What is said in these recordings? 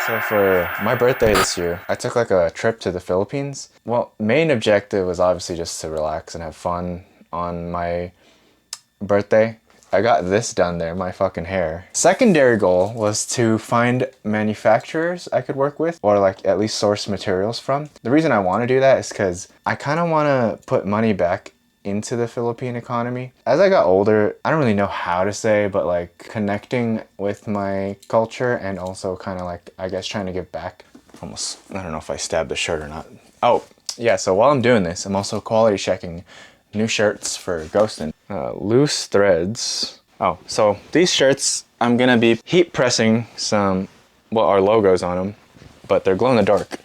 So for my birthday this year, I took like a trip to the Philippines. Well, main objective was obviously just to relax and have fun on my birthday. I got this done there, my fucking hair. Secondary goal was to find manufacturers I could work with, or like at least source materials from. The reason I want to do that is because I kind of want to put money back into the Philippine economy. As I got older, I don't really know how to say, but like connecting with my culture and also kind of like, I guess, trying to give back. Almost, I don't know if I stabbed the shirt or not. Oh, yeah, so while I'm doing this, I'm also quality checking new shirts for Ghostn. Loose threads. Oh, so these shirts, I'm gonna be heat pressing some, well, our logos on them, but they're glow in the dark.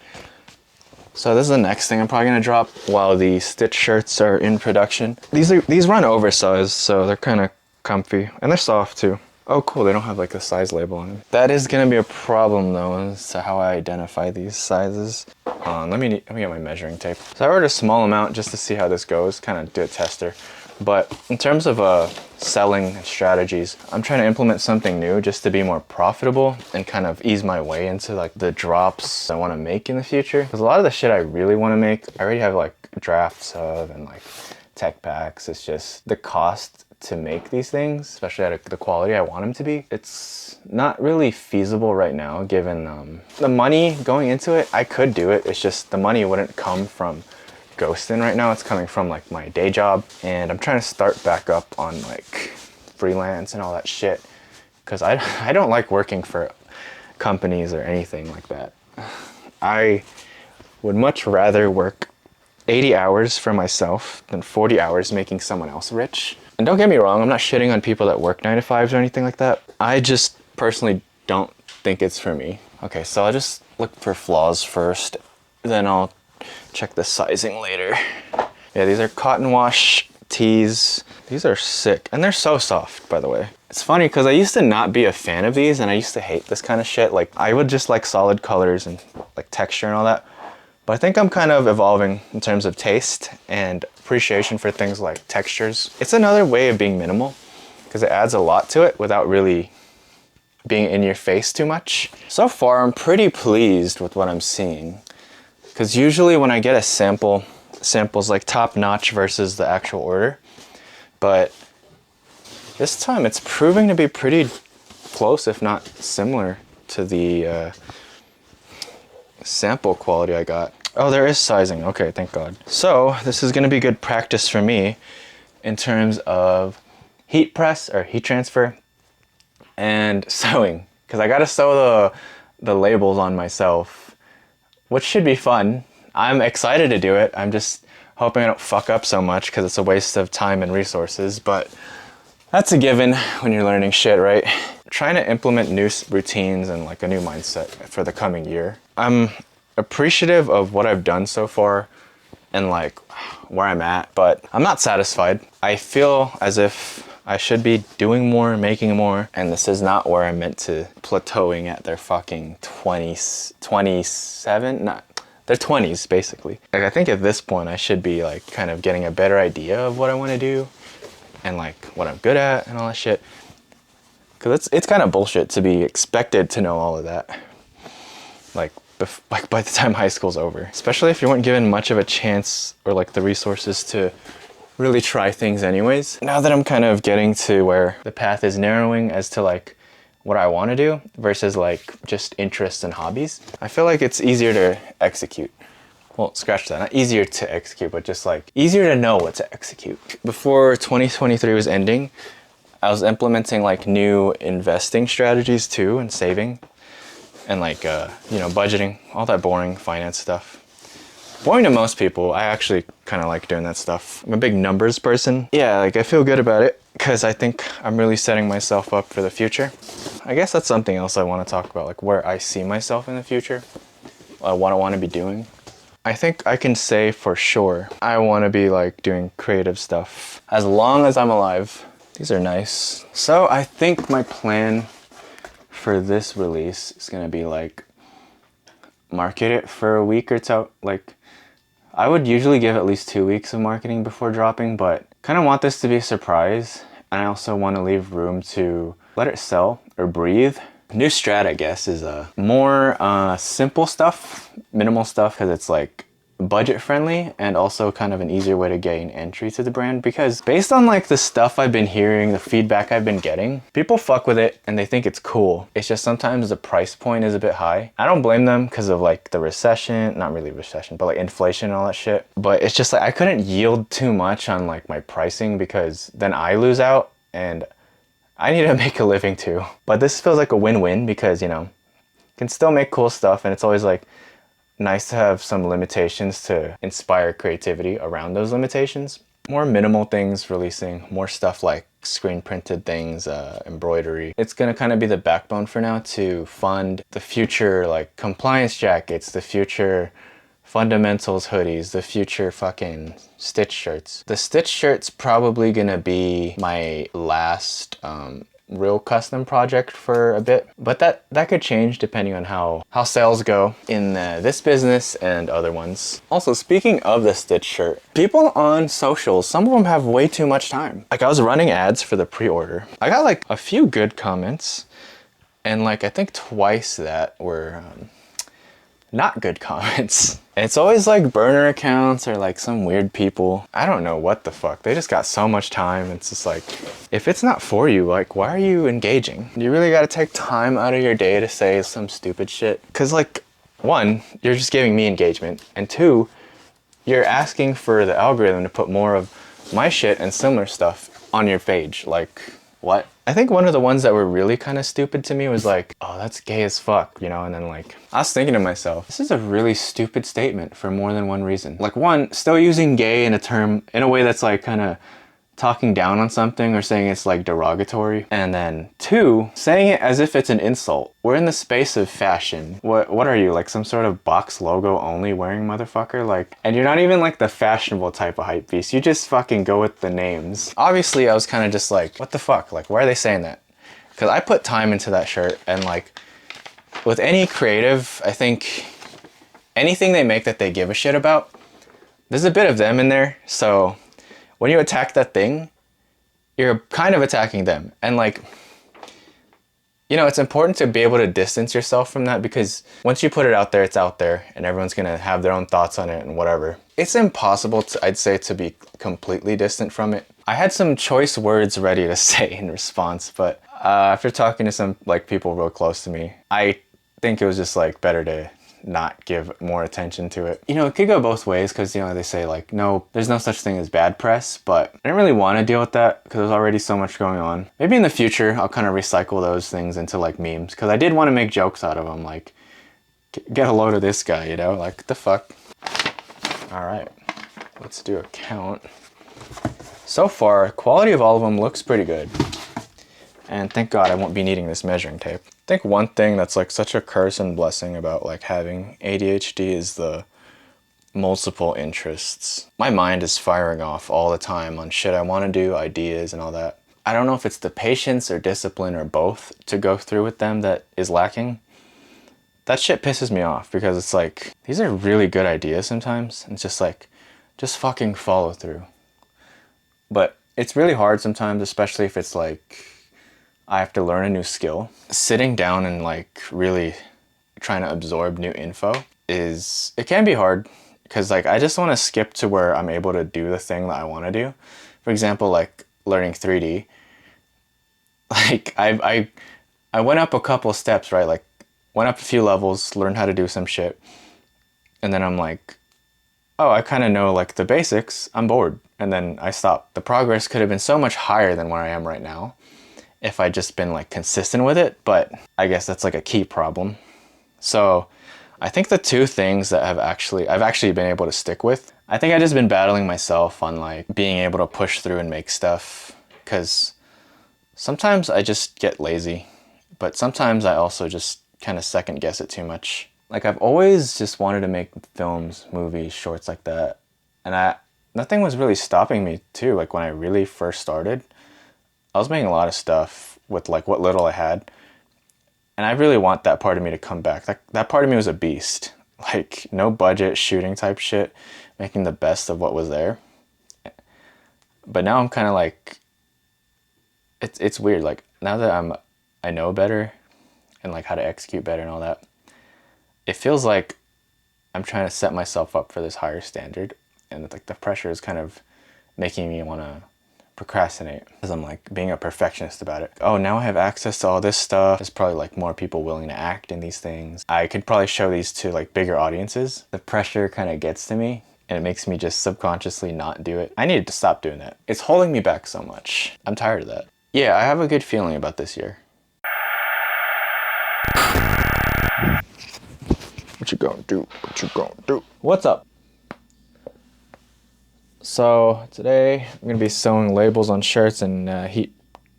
So this is the next thing I'm probably gonna drop while the stitch shirts are in production. These run oversized, so they're kind of comfy and they're soft too. Oh cool, they don't have like a size label on them. That is gonna be a problem though, as to how I identify these sizes. Let me get my measuring tape. So I ordered a small amount just to see how this goes, kind of do a tester. But in terms of selling strategies, I'm trying to implement something new just to be more profitable and kind of ease my way into like the drops I want to make in the future. Because a lot of the shit I really want to make, I already have like drafts of and like tech packs. It's just the cost to make these things, especially at the quality I want them to be. It's not really feasible right now given the money going into it. I could do it, it's just the money wouldn't come from Ghostn right now. It's coming from like my day job, and I'm trying to start back up on like freelance and all that shit because I don't like working for companies or anything like that. I would much rather work 80 hours for myself than 40 hours making someone else rich. And don't get me wrong, I'm not shitting on people that work 9 to 5s or anything like that. I just personally don't think it's for me. Okay, so I'll just look for flaws first, then I'll check the sizing later. Yeah, these are cotton wash tees. These are sick, and they're so soft, by the way. It's funny because I used to not be a fan of these, and I used to hate this kind of shit. Like, I would just like solid colors and like texture and all that. But I think I'm kind of evolving in terms of taste and appreciation for things like textures. It's another way of being minimal because it adds a lot to it without really being in your face too much. So far, I'm pretty pleased with what I'm seeing. Because usually when I get a sample's like top notch versus the actual order. But this time it's proving to be pretty close, if not similar to the sample quality I got. Oh, there is sizing. Okay, thank God. So this is gonna be good practice for me in terms of heat press or heat transfer and sewing. Because I gotta sew the labels on myself, which should be fun. I'm excited to do it. I'm just hoping I don't fuck up so much because it's a waste of time and resources, but that's a given when you're learning shit, right? Trying to implement new routines and like a new mindset for the coming year. I'm appreciative of what I've done so far and like where I'm at, but I'm not satisfied. I feel as if I should be doing more, making more, and this is not where I'm meant to plateauing at their fucking 27, not, they're 20s basically. Like I think at this point I should be like kind of getting a better idea of what I want to do and like what I'm good at and all that shit. Cause it's kind of bullshit to be expected to know all of that. Like by the time high school's over, especially if you weren't given much of a chance or like the resources to really try things anyways. Now that I'm kind of getting to where the path is narrowing as to like what I want to do versus like just interests and hobbies, I feel like it's easier to execute. Well, scratch that, not easier to execute, but just like easier to know what to execute. Before 2023 was ending, I was implementing like new investing strategies too and saving and like, you know, budgeting, all that boring finance stuff. Boring to most people. I actually kind of like doing that stuff. I'm a big numbers person. Yeah, like I feel good about it because I think I'm really setting myself up for the future. I guess that's something else I want to talk about, like where I see myself in the future, what I want to be doing. I think I can say for sure I want to be like doing creative stuff as long as I'm alive. These are nice. So I think my plan for this release is gonna be like market it for a week or so. Like I would usually give at least 2 weeks of marketing before dropping, but kind of want this to be a surprise. And I also want to leave room to let it sell or breathe. New strat, I guess, is more simple stuff, minimal stuff, because it's like budget friendly and also kind of an easier way to gain entry to the brand, because based on like the stuff I've been hearing, the feedback I've been getting, people fuck with it and they think it's cool. It's just sometimes the price point is a bit high. I don't blame them because of like the recession, not really recession, but like inflation and all that shit. But it's just like I couldn't yield too much on like my pricing because then I lose out and I need to make a living too. But this feels like a win-win because, you know, you can still make cool stuff and it's always like nice to have some limitations to inspire creativity around those limitations. More minimal things releasing, more stuff like screen printed things, embroidery. It's gonna kind of be the backbone for now to fund the future like compliance jackets, the future fundamentals hoodies, the future fucking stitch shirts. The stitch shirt's probably gonna be my last real custom project for a bit, but that could change depending on how sales go in this business and other ones. Also, speaking of the stitch shirt, people on socials, some of them have way too much time. Like I was running ads for the pre-order. I got like a few good comments and like I think twice that were not good comments. It's always like burner accounts or like some weird people. I don't know what the fuck. They just got so much time. It's just like, if it's not for you, like, why are you engaging? You really gotta take time out of your day to say some stupid shit. Cause like, one, you're just giving me engagement. And two, you're asking for the algorithm to put more of my shit and similar stuff on your page. Like, what? I think one of the ones that were really kind of stupid to me was like, oh, that's gay as fuck, you know? And then like, I was thinking to myself, this is a really stupid statement for more than one reason. Like one, still using gay in a term, in a way that's like kind of talking down on something or saying it's like derogatory. And then two, saying it as if it's an insult. We're in the space of fashion. What are you, like some sort of box logo only wearing motherfucker? Like, and you're not even like the fashionable type of hype beast. You just fucking go with the names. Obviously I was kind of just like, what the fuck? Like, why are they saying that? Because I put time into that shirt and like with any creative, I think anything they make that they give a shit about, there's a bit of them in there. So when you attack that thing, you're kind of attacking them. And like, you know, it's important to be able to distance yourself from that because once you put it out there, it's out there and everyone's gonna have their own thoughts on it and whatever. It's impossible to, I'd say, to be completely distant from it. I had some choice words ready to say in response, but after talking to some like people real close to me, I think it was just like better to not give more attention to it. You know, it could go both ways because, you know, they say like, no, there's no such thing as bad press, but I didn't really want to deal with that because there's already so much going on. Maybe in the future, I'll kind of recycle those things into like memes because I did want to make jokes out of them, like, get a load of this guy, you know, like, the fuck. All right, let's do a count. So far, quality of all of them looks pretty good. And thank God I won't be needing this measuring tape. I think one thing that's like such a curse and blessing about like having ADHD is the multiple interests. My mind is firing off all the time on shit I want to do, ideas and all that. I don't know if it's the patience or discipline or both to go through with them that is lacking. That shit pisses me off because it's like, these are really good ideas sometimes. It's just like, just fucking follow through. But it's really hard sometimes, especially if it's like, I have to learn a new skill. Sitting down and like really trying to absorb new info it can be hard because like I just want to skip to where I'm able to do the thing that I want to do. For example, like learning 3D. Like I went up a couple steps, right? Like went up a few levels, learned how to do some shit. And then I'm like, oh, I kind of know like the basics, I'm bored. And then I stopped. The progress could have been so much higher than where I am right now if I'd just been like consistent with it, but I guess that's like a key problem. So I think the two things that I've actually been able to stick with, I think I've just been battling myself on like being able to push through and make stuff because sometimes I just get lazy, but sometimes I also just kind of second guess it too much. Like I've always just wanted to make films, movies, shorts like that. And nothing was really stopping me too. Like when I really first started, I was making a lot of stuff with like what little I had. And I really want that part of me to come back. That part of me was a beast. Like no budget shooting type shit, making the best of what was there. But now I'm kind of like, it's weird. Like now that I know better and like how to execute better and all that. It feels like I'm trying to set myself up for this higher standard, and like the pressure is kind of making me want to procrastinate because I'm like being a perfectionist about it. Oh, now I have access to all this stuff. There's probably like more people willing to act in these things. I could probably show these to like bigger audiences. The pressure kind of gets to me and it makes me just subconsciously not do it. I needed to stop doing that. It's holding me back so much. I'm tired of that. Yeah, I have a good feeling about this year. What you gonna do? What you gonna do? What's up? So today I'm gonna be sewing labels on shirts and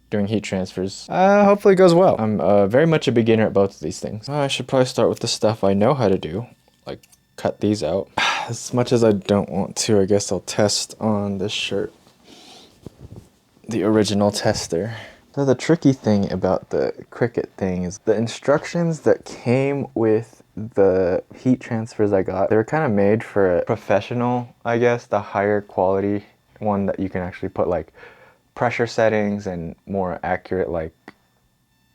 doing heat transfers. Hopefully it goes well. I'm very much a beginner at both of these things. I should probably start with the stuff I know how to do, like cut these out. As much as I don't want to, I guess I'll test on this shirt. The original tester. So the tricky thing about the Cricut thing is the instructions that came with the heat transfers I got, they were kind of made for a professional, I guess, the higher quality one that you can actually put like pressure settings and more accurate, like,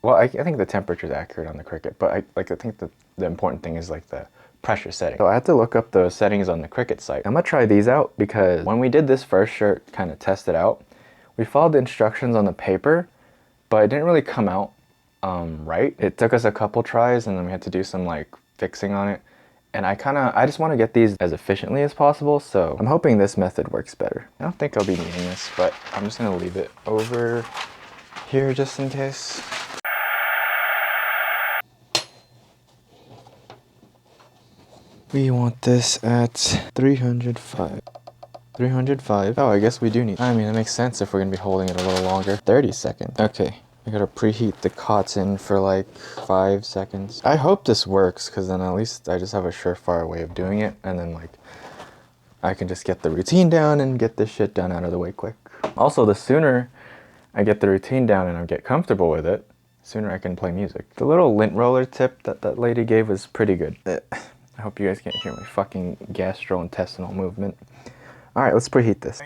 well, I think the temperature is accurate on the Cricut, but I think the important thing is like the pressure setting. So I had to look up those settings on the Cricut site. I'm gonna try these out because when we did this first shirt, kind of test it out, we followed the instructions on the paper, but it didn't really come out right. It took us a couple tries and then we had to do some like fixing on it. And I just want to get these as efficiently as possible, so I'm hoping this method works better. I don't think I'll be needing this, but I'm just gonna leave it over here just in case. We want this at 305. 305. Oh, I guess we do need. I mean, it makes sense if we're gonna be holding it a little longer. 30 seconds. Okay. I gotta preheat the cotton for like 5 seconds. I hope this works, because then at least I just have a surefire way of doing it, and then like I can just get the routine down and get this shit done out of the way quick. Also, the sooner I get the routine down and I get comfortable with it, the sooner I can play music. The little lint roller tip that lady gave was pretty good. I hope you guys can't hear my fucking gastrointestinal movement. Alright, let's preheat this.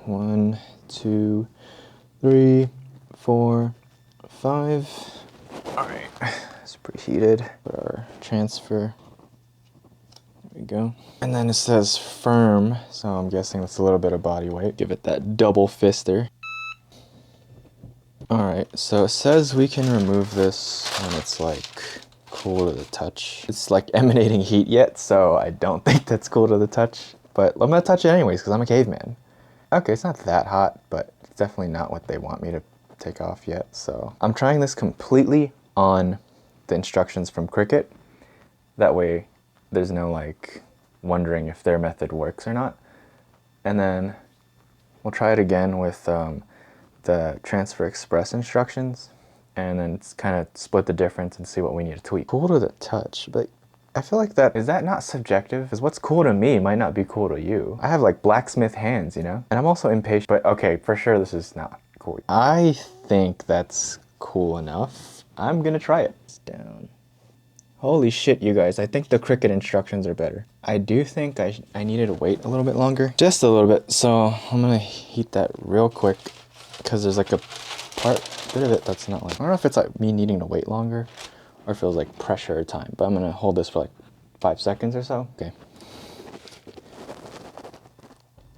1, 2, 3, 4, 5. Alright, it's preheated. Put our transfer. There we go. And then it says firm, so I'm guessing that's a little bit of body weight. Give it that double fister. Alright, so it says we can remove this when it's like cool to the touch. It's like emanating heat yet, so I don't think that's cool to the touch. But I'm gonna touch it anyways, because I'm a caveman. Okay, it's not that hot, but it's definitely not what they want me to take off yet, so I'm trying this completely on the instructions from Cricut. That way there's no like wondering if their method works or not. And then we'll try it again with the Transfer Express instructions, and then kind of split the difference and see what we need to tweak. Cool to the touch, but I feel like is that not subjective? Because what's cool to me might not be cool to you. I have like blacksmith hands, you know? And I'm also impatient, but okay, for sure this is not cool. I think that's cool enough. I'm gonna try it. It's down. Holy shit, you guys. I think the Cricut instructions are better. I do think I needed to wait a little bit longer. Just a little bit. So I'm gonna heat that real quick because there's like a bit of it that's not like, I don't know if it's like me needing to wait longer or if it was like pressure or time, but I'm gonna hold this for like 5 seconds or so. Okay.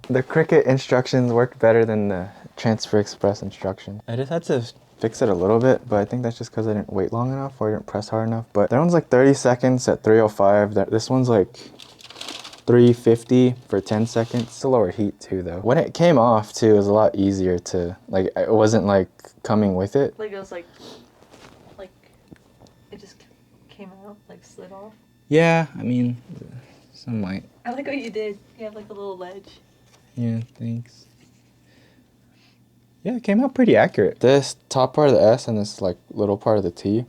The Cricut instructions worked better than the Transfer Express instruction. I just had to fix it a little bit, but I think that's just because I didn't wait long enough or I didn't press hard enough. But that one's like 30 seconds at 305. This one's like 350 for 10 seconds. It's a lower heat too though. When it came off too, it was a lot easier to, like, it wasn't like coming with it. Like it was like it just came out, like slid off. Yeah, I mean, some might. I like what you did. You have like a little ledge. Yeah, thanks. Yeah, it came out pretty accurate. This top part of the S and this like little part of the T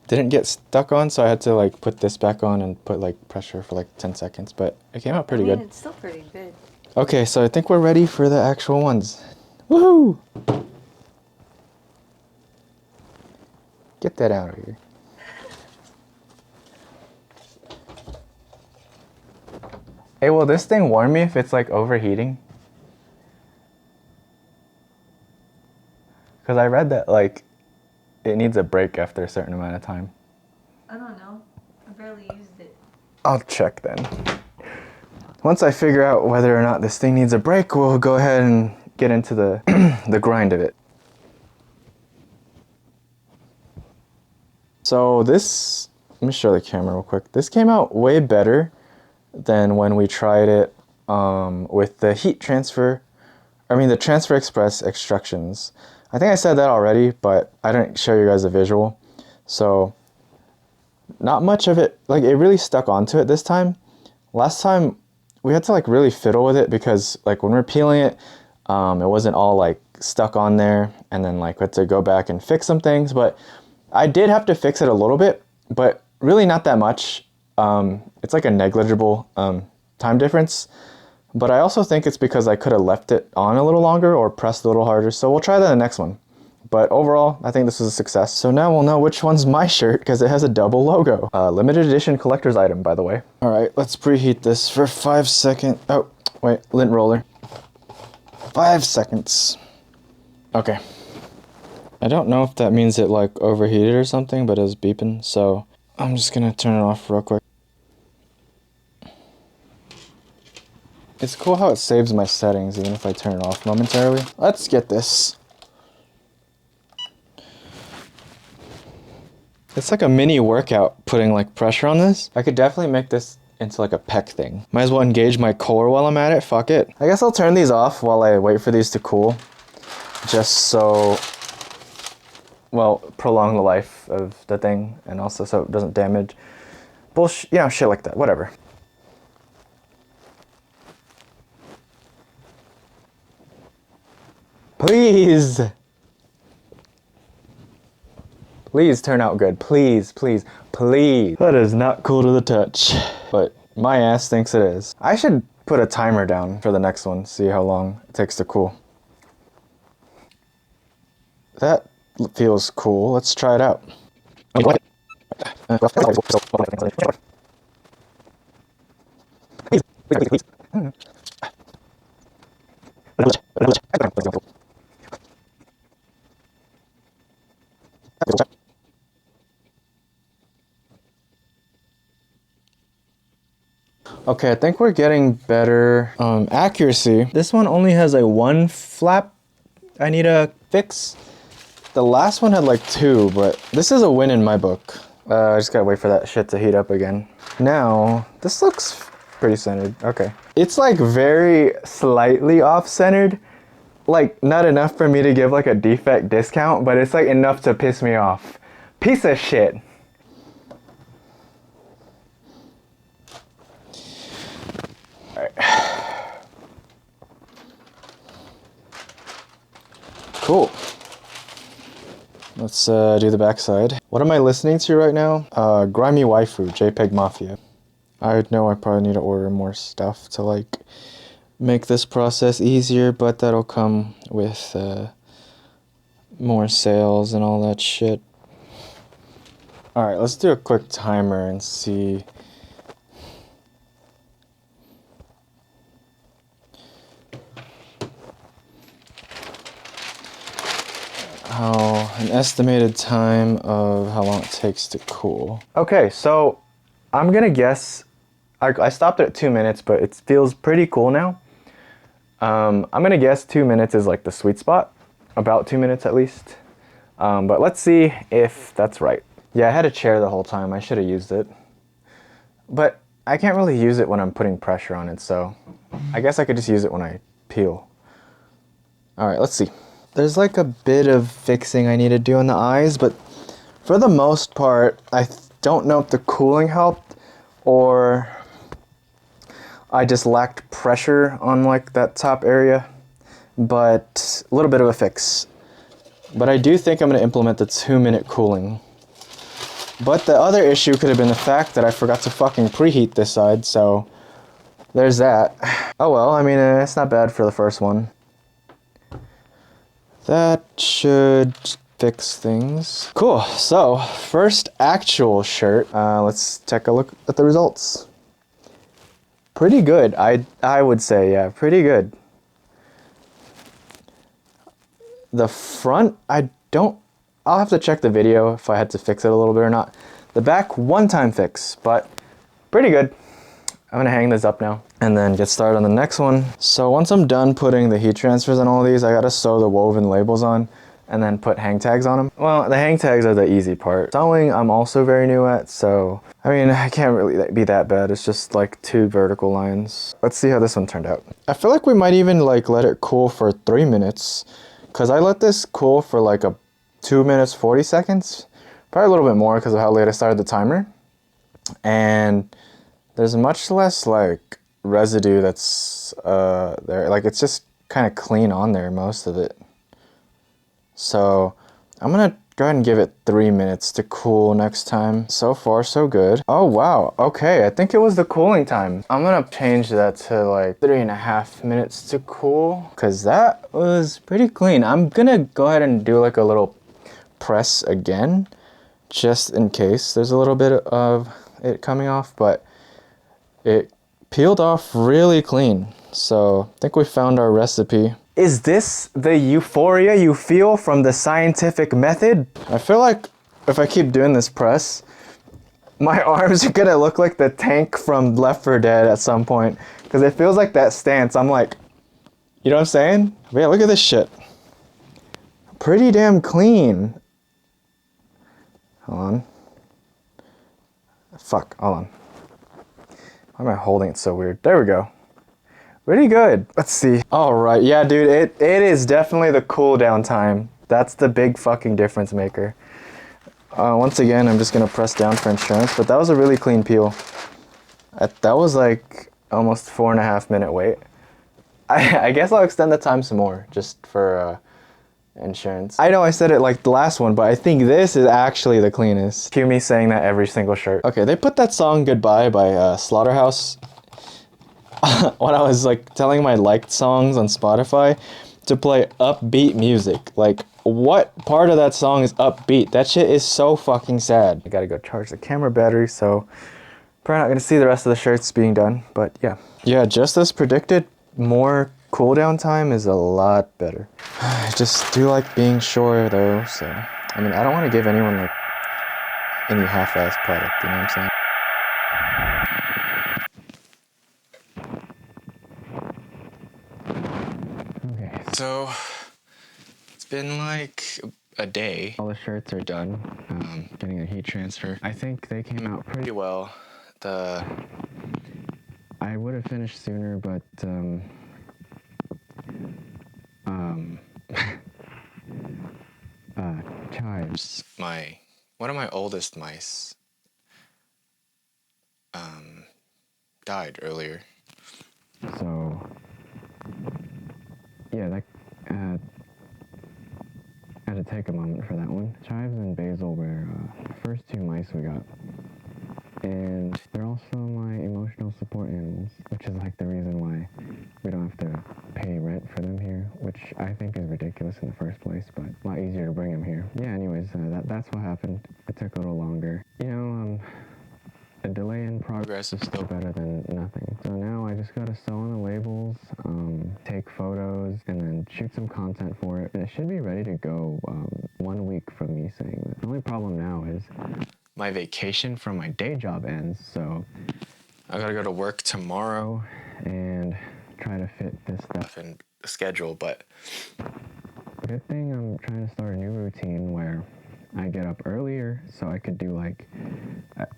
didn't get stuck on, so I had to like put this back on and put like pressure for like 10 seconds, but it came out pretty good. It's still pretty good. Okay, so I think we're ready for the actual ones. Woohoo! Get that out of here. Hey, will this thing warn me if it's like overheating? Because I read that like it needs a break after a certain amount of time? I don't know. I barely used it. I'll check then. Once I figure out whether or not this thing needs a break, we'll go ahead and get into the the grind of it. So this, let me show the camera real quick. This came out way better than when we tried it with the heat transfer, the Transfer Express extrusions. I think I said that already, but I didn't show you guys a visual. So not much of it, like it really stuck onto it this time. Last time we had to like really fiddle with it because like when we're peeling it, it wasn't all like stuck on there, and then like we had to go back and fix some things, but I did have to fix it a little bit, but really not that much. It's like a negligible time difference, but I also think it's because I could have left it on a little longer or pressed a little harder, so we'll try that in the next one. But overall, I think this is a success. So now we'll know which one's my shirt because it has a double logo. Limited edition collector's item, by the way. All right, let's preheat this for 5 seconds. Oh, wait, lint roller. 5 seconds. Okay. I don't know if that means it like overheated or something, but it was beeping, so I'm just gonna turn it off real quick. It's cool how it saves my settings even if I turn it off momentarily. Let's get this. It's like a mini workout putting like pressure on this. I could definitely make this into like a pec thing. Might as well engage my core while I'm at it, fuck it. I guess I'll turn these off while I wait for these to cool. Just so, well, prolong the life of the thing and also so it doesn't damage. Bullshit, shit like that, whatever. Please! Please turn out good. Please, please, please. That is not cool to the touch, but my ass thinks it is. I should put a timer down for the next one, see how long it takes to cool. That feels cool. Let's try it out. Okay, I think we're getting better accuracy. This one only has a 1 flap I need to fix. The last one had like 2, but this is a win in my book. I just gotta wait for that shit to heat up again. Now, this looks pretty centered. Okay. It's like very slightly off-centered. Like, not enough for me to give like a defect discount, but it's like enough to piss me off. Piece of shit. Alright. Cool. Let's do the backside. What am I listening to right now? Grimy Waifu, JPEG Mafia. I know I probably need to order more stuff to like make this process easier, but that'll come with more sales and all that shit. Alright, let's do a quick timer and see. An estimated time of how long it takes to cool. Okay, so I'm gonna guess, I stopped at 2 minutes, but it feels pretty cool now. I'm gonna guess 2 minutes is like the sweet spot, about 2 minutes at least. But let's see if that's right. Yeah, I had a chair the whole time, I should have used it. But I can't really use it when I'm putting pressure on it, so I guess I could just use it when I peel. Alright, let's see. There's like a bit of fixing I need to do on the eyes, but for the most part, I don't know if the cooling helped or I just lacked pressure on like that top area, but a little bit of a fix. But I do think I'm going to implement the 2-minute cooling. But the other issue could have been the fact that I forgot to fucking preheat this side, so there's that. Oh well, I mean, it's not bad for the first one. That should fix things. Cool, so first actual shirt. Let's take a look at the results. Pretty good, I would say, yeah, pretty good. The front, I don't I'll have to check the video if I had to fix it a little bit or not. The back, one-time fix, but pretty good. I'm gonna hang this up now and then get started on the next one. So once I'm done putting the heat transfers on all these, I gotta sew the woven labels on and then put hang tags on them. Well, the hang tags are the easy part. Sewing, I'm also very new at, so I mean, I can't really be that bad. It's just like 2 vertical lines. Let's see how this one turned out. I feel like we might even like let it cool for 3 minutes, because I let this cool for like a 2 minutes 40 seconds. Probably a little bit more because of how late I started the timer. And there's much less like residue that's there. Like it's just kind of clean on there, most of it. So I'm gonna go ahead and give it 3 minutes to cool next time. So far, so good. Oh wow, okay, I think it was the cooling time. I'm gonna change that to like 3.5 minutes to cool, because that was pretty clean. I'm gonna go ahead and do like a little press again, just in case there's a little bit of it coming off, but it peeled off really clean. So I think we found our recipe. Is this the euphoria you feel from the scientific method? I feel like if I keep doing this press, my arms are gonna look like the tank from Left 4 Dead at some point, because it feels like that stance. I'm like, you know what I'm saying? But yeah, look at this shit. Pretty damn clean. Hold on. Fuck, hold on. Why am I holding it so weird? There we go. Pretty good. Let's see. All right, yeah, dude, it is definitely the cool down time. That's the big fucking difference maker. Once again, I'm just gonna press down for insurance, but that was a really clean peel. That was like almost 4.5 minute wait. I guess I'll extend the time some more just for insurance. I know I said it like the last one, but I think this is actually the cleanest. Cue me saying that every single shirt. Okay, they put that song Goodbye by Slaughterhouse when I was like telling my liked songs on Spotify to play upbeat music. Like, what part of that song is upbeat? That shit is so fucking sad. I gotta go charge the camera battery, so probably not gonna see the rest of the shirts being done, but yeah. Yeah, just as predicted, more cooldown time is a lot better. I just do like being sure though, so I mean, I don't want to give anyone like any half-ass product, you know what I'm saying? Okay, so it's been like a day. All the shirts are done, getting a heat transfer. I think they came out pretty well. I would have finished sooner, but Chives, one of my oldest mice, died earlier. So yeah, that had to take a moment for that one. Chives and Basil were the first 2 mice we got. And they're also my emotional support animals, which is like the reason why we don't have to pay rent for them here, which I think is ridiculous in the first place, but a lot easier to bring them here. Yeah, anyways, that's what happened. It took a little longer. You know, a delay in progress is still better than nothing. So now I just gotta sew on the labels, take photos, and then shoot some content for it. And it should be ready to go 1 week from me saying that. The only problem now is my vacation from my day job ends, so I gotta go to work tomorrow and try to fit this stuff in the schedule. But good thing I'm trying to start a new routine where I get up earlier so I could do like,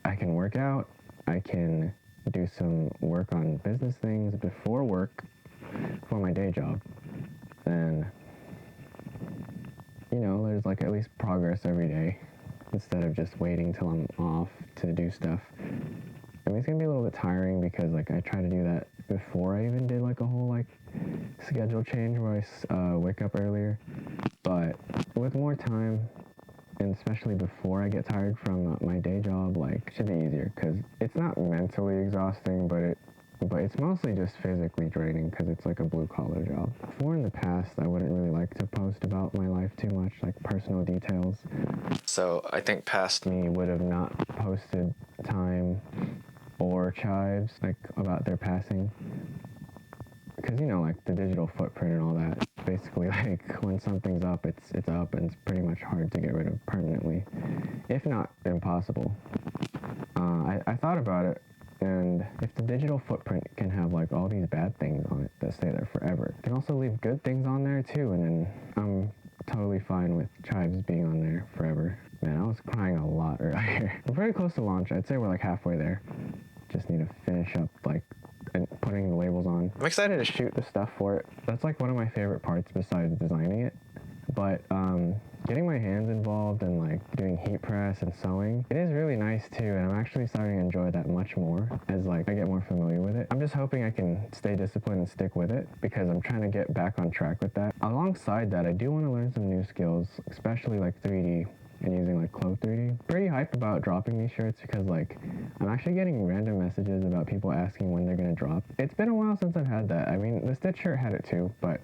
I can work out, I can do some work on business things before work for my day job. Then, you know, there's like at least progress every day, instead of just waiting till I'm off to do stuff. I mean, it's gonna be a little bit tiring because like I try to do that before I even did like a whole like schedule change where I wake up earlier. But with more time, and especially before I get tired from my day job, like it should be easier because it's not mentally exhausting, but it's mostly just physically draining because it's like a blue-collar job. Before in the past, I wouldn't really like to post about my life too much, like personal details. So I think past me would have not posted Time or Chives, like about their passing. because you know, like the digital footprint and all that. Basically, like when something's up, it's up, and it's pretty much hard to get rid of permanently, if not impossible. I thought about it, and if the digital footprint can have like all these bad things on it that stay there forever, it can also leave good things on there too, and then I'm totally fine with chives being on there forever. Man, I was crying a lot earlier. We're very close to launch. I'd say we're like halfway there. Just need to finish up like and putting the labels on. I'm excited to shoot the stuff for it. That's like one of my favorite parts besides designing it. But getting my hands involved and like doing heat press and sewing, it is really nice too, and I'm actually starting to enjoy that much more as like I get more familiar with it. I'm just hoping I can stay disciplined and stick with it because I'm trying to get back on track with that. Alongside that, I do want to learn some new skills, especially like 3D and using like Clo 3D. Pretty hyped about dropping these shirts because like I'm actually getting random messages about people asking when they're gonna drop. It's been a while since I've had that. I mean, the Stitch shirt had it too, but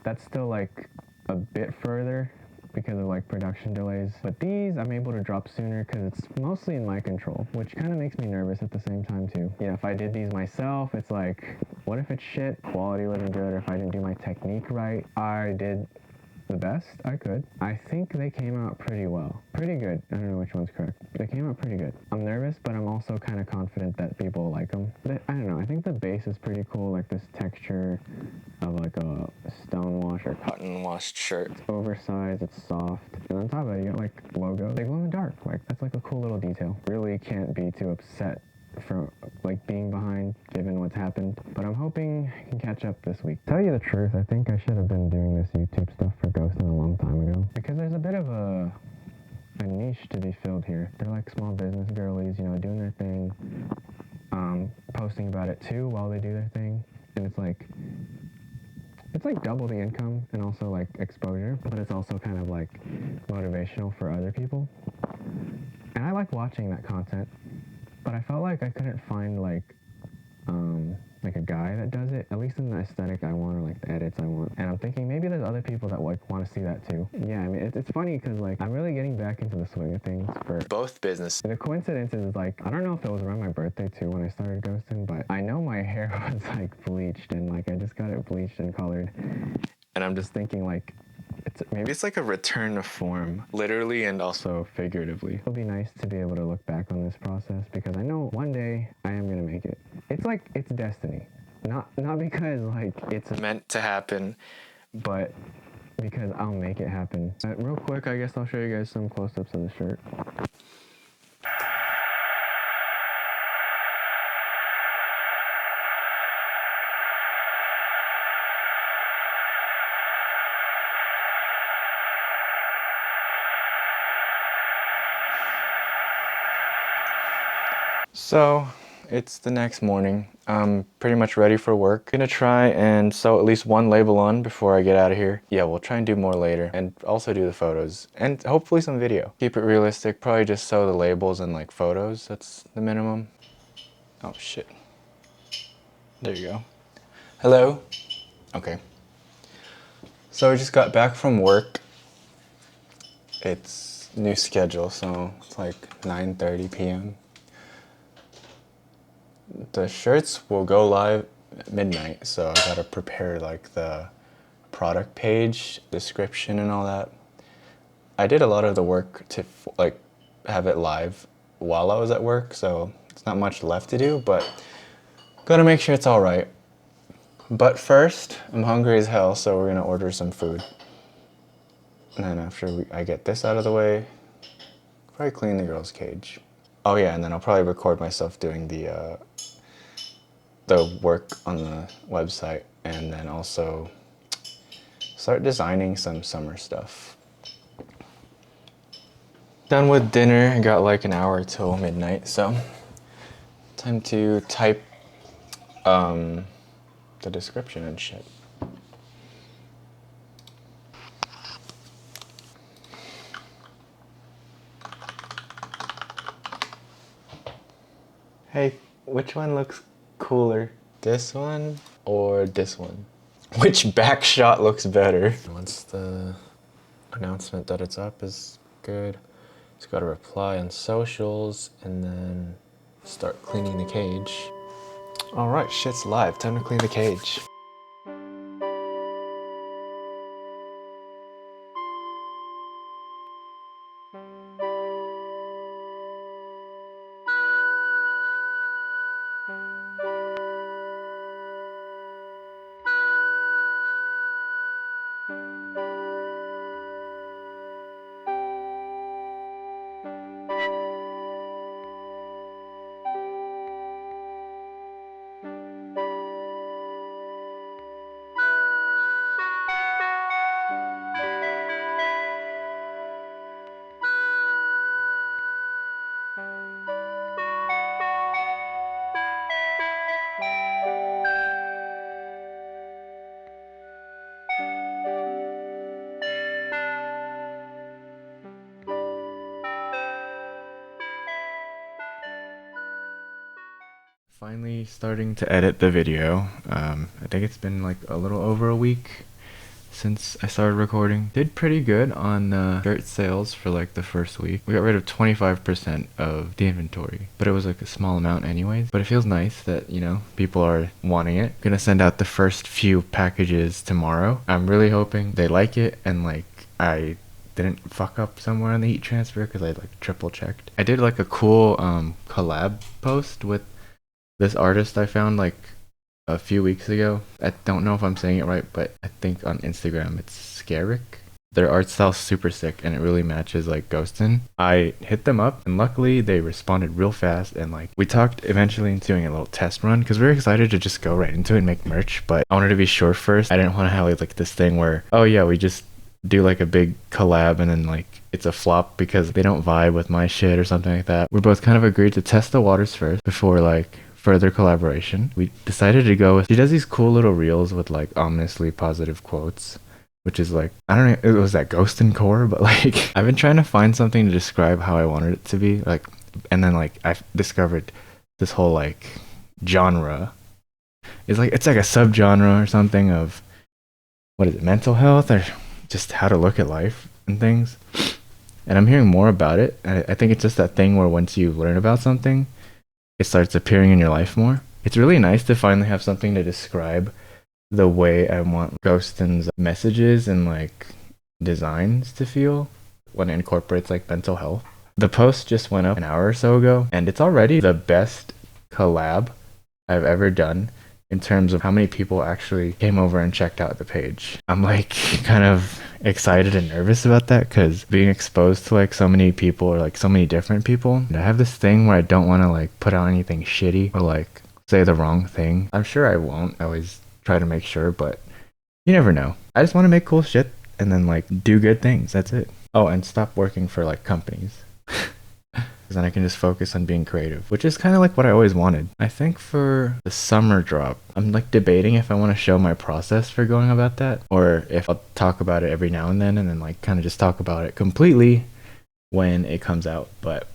that's still like a bit further because of like production delays. But these I'm able to drop sooner because it's mostly in my control, which kind of makes me nervous at the same time too. You know, if I did these myself, it's like, what if it's shit, quality wasn't good, or if I didn't do my technique right. I did the best I could. I think they came out pretty well. Pretty good. I don't know which one's correct. They came out pretty good. I'm nervous, but I'm also kind of confident that people like them. I don't know. I think the base is pretty cool, like this texture of like a stone wash or cotton washed shirt. It's oversized, it's soft. And on top of it, you got like logo. They glow in the dark. Like that's like a cool little detail. Really can't be too upset for like being behind given what's happened, but I'm hoping I can catch up this week. Tell you the truth, I think I should have been doing this YouTube stuff for Ghostn a long time ago because there's a bit of a niche to be filled here. They're like small business girlies, you know, doing their thing, posting about it too while they do their thing, and it's like double the income and also like exposure, but it's also kind of like motivational for other people, and I like watching that content. But I felt like I couldn't find like a guy that does it, at least in the aesthetic I want or like the edits I want. And I'm thinking maybe there's other people that like want to see that too. Yeah, I mean it's funny because like I'm really getting back into the swing of things for Both business. the coincidence is like I don't know if it was around my birthday too when I started Ghostn, but I know my hair was like bleached and like I just got it bleached and colored, and I'm just thinking like maybe it's like a return to form, literally and also figuratively. It'll be nice to be able to look back on this process because I know one day I am gonna make it. It's like it's destiny, not because like it's Meant to happen. but because I'll make it happen. Real quick, I guess I'll show you guys some close-ups of the shirt. So it's the next morning. I'm pretty much ready for work. Gonna try and sew at least one label on before I get out of here. Yeah, we'll try and do more later and also do the photos and hopefully some video. Keep it realistic, probably just sew the labels and like photos. That's the minimum. Oh shit. There you go. Hello? Okay. So I just got back from work. It's new schedule, so it's like 9:30 p.m. The shirts will go live at midnight, so I gotta prepare like the product page, description and all that. I did a lot of the work to like have it live while I was at work, so it's not much left to do, but gotta make sure it's all right. But first, I'm hungry as hell, so we're gonna order some food. And then after I get this out of the way, probably clean the girl's cage. Oh yeah, and then I'll probably record myself doing the work on the website, and then also start designing some summer stuff. Done with dinner, I got like an hour till midnight, so time to type the description and shit. Hey, which one looks cooler? This one or this one? Which back shot looks better? Once the announcement that it's up is good, just gotta reply on socials and then start cleaning the cage. All right, shit's live. Time to clean the cage. Finally starting to edit the video. I think it's been like a little over a week since I started recording. Did pretty good on shirt sales for like the first week. We got rid of 25% of the inventory, but it was like a small amount anyways. But it feels nice that, you know, people are wanting it. Gonna send out the first few packages tomorrow. I'm really hoping they like it and like I didn't fuck up somewhere on the heat transfer because I like triple checked. I did like a cool collab post with this artist I found like a few weeks ago. I don't know if I'm saying it right, but I think on Instagram it's Scaric. Their art style's super sick and it really matches like Ghostn. I hit them up and luckily they responded real fast and like we talked eventually into doing a little test run because we were excited to just go right into it and make merch, but I wanted to be sure first. I didn't want to have like this thing where, oh yeah, we just do like a big collab and then like it's a flop because they don't vibe with my shit or something like that. We both kind of agreed to test the waters first before like further collaboration. We decided to go with, she does these cool little reels with like ominously positive quotes, which is like, I don't know, it was that Ghostn core, but like I've been trying to find something to describe how I wanted it to be, like, and then like I've discovered this whole like genre. It's like a subgenre or something of, what is it, mental health or just how to look at life and things. And I'm hearing more about it. I think it's just that thing where once you learn about something, it starts appearing in your life more. It's really nice to finally have something to describe the way I want Ghostn's messages and like designs to feel when it incorporates like mental health. The post just went up an hour or so ago and it's already the best collab I've ever done in terms of how many people actually came over and checked out the page. I'm like kind of excited and nervous about that because being exposed to like so many people or like so many different people, I have this thing where I don't want to like put out anything shitty or like say the wrong thing. I'm sure I won't. I always try to make sure, but you never know. I just want to make cool shit and then like do good things. That's it. Oh, and stop working for like companies. Because then I can just focus on being creative, which is kind of like what I always wanted. I think for the summer drop, I'm like debating if I want to show my process for going about that, or if I'll talk about it every now and then like kind of just talk about it completely when it comes out. But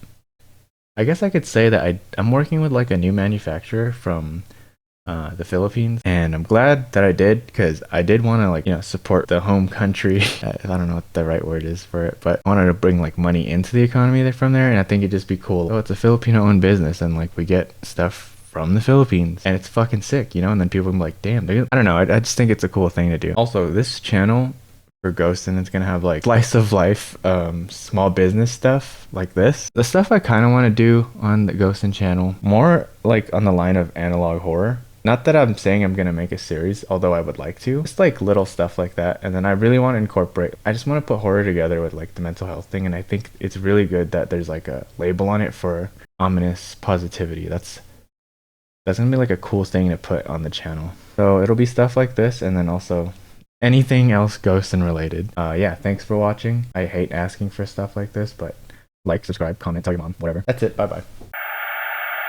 I guess I could say that I'm working with like a new manufacturer from the Philippines, and I'm glad that I did because I did want to like, you know, support the home country. I don't know what the right word is for it, but I wanted to bring like money into the economy from there, and I think it'd just be cool. Oh, it's a Filipino owned business and like we get stuff from the Philippines and it's fucking sick, you know, and then people can be like, damn, I don't know, I just think it's a cool thing to do. Also, this channel for Ghostn, it's gonna have like slice of life small business stuff like this. The stuff I kind of want to do on the Ghostn channel, more like on the line of analog horror. Not that I'm saying I'm gonna make a series, although I would like to. Just like little stuff like that. And then I really want to incorporate, I just want to put horror together with like the mental health thing. And I think it's really good that there's like a label on it for ominous positivity. That's gonna be like a cool thing to put on the channel. So it'll be stuff like this and then also anything else Ghostn related. Yeah, thanks for watching. I hate asking for stuff like this, but like, subscribe, comment, tell your mom, whatever. That's it, bye bye.